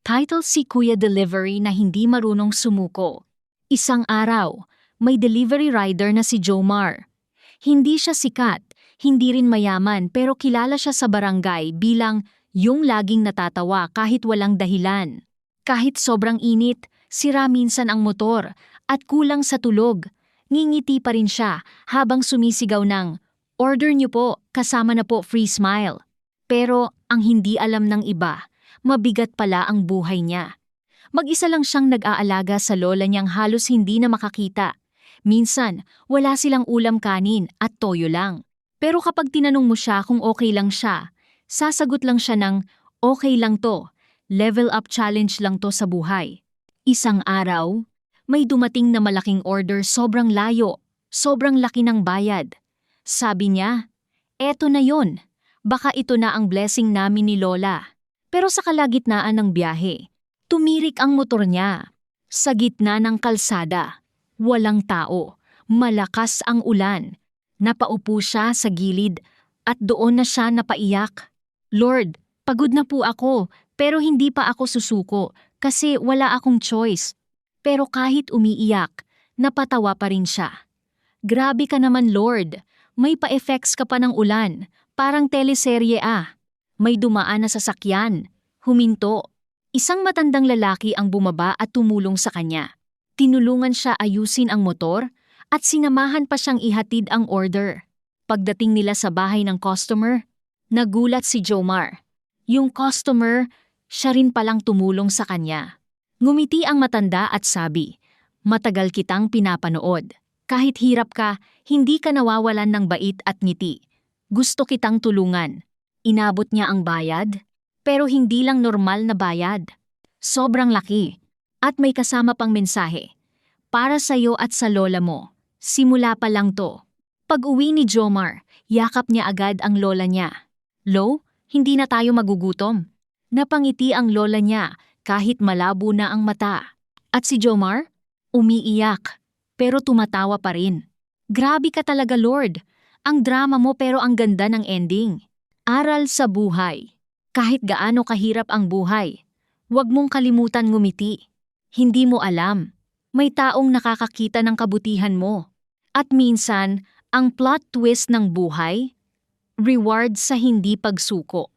Title si Kuya Delivery na hindi marunong sumuko. Isang araw, may delivery rider na si Jomar. Hindi siya sikat, hindi rin mayaman pero kilala siya sa barangay bilang yung laging natatawa kahit walang dahilan. Kahit sobrang init, sira minsan ang motor at kulang sa tulog, ngingiti pa rin siya habang sumisigaw ng, "Order niyo po, kasama na po free smile." Pero ang hindi alam ng iba, mabigat pala ang buhay niya. Mag-isa lang siyang nag-aalaga sa lola niyang halos hindi na makakita. Minsan, wala silang ulam kanin at toyo lang. Pero kapag tinanong mo siya kung okay lang siya, sasagot lang siya ng, "Okay lang to, level up challenge lang to sa buhay." Isang araw, may dumating na malaking order sobrang layo, sobrang laki ng bayad. Sabi niya, "Eto na yon, baka ito na ang blessing namin ni Lola." Pero sa kalagitnaan ng biyahe, tumirik ang motor niya. Sa gitna ng kalsada, walang tao, malakas ang ulan. Napaupo siya sa gilid at doon na siya napaiyak. "Lord, pagod na po ako pero hindi pa ako susuko kasi wala akong choice." Pero kahit umiiyak, napatawa pa rin siya. "Grabe ka naman Lord, may pa-effects ka pa ng ulan, parang teleserye ah." May dumaan na sasakyan, huminto. Isang matandang lalaki ang bumaba at tumulong sa kanya. Tinulungan siya ayusin ang motor at sinamahan pa siyang ihatid ang order. Pagdating nila sa bahay ng customer, nagulat si Jomar. Yung customer, siya rin palang tumulong sa kanya. Ngumiti ang matanda at sabi, "Matagal kitang pinapanood. Kahit hirap ka, hindi ka nawawalan ng bait at ngiti. Gusto kitang tulungan." Inabot niya ang bayad, pero hindi lang normal na bayad. Sobrang laki, at may kasama pang mensahe. "Para sa'yo at sa lola mo, simula pa lang to." Pag-uwi ni Jomar, yakap niya agad ang lola niya. "Lo, hindi na tayo magugutom." Napangiti ang lola niya kahit malabo na ang mata. At si Jomar, umiiyak, pero tumatawa pa rin. "Grabe ka talaga Lord, ang drama mo pero ang ganda ng ending." Aral sa buhay. Kahit gaano kahirap ang buhay, huwag mong kalimutan ngumiti. Hindi mo alam, may taong nakakakita ng kabutihan mo. At minsan, ang plot twist ng buhay, reward sa hindi pagsuko.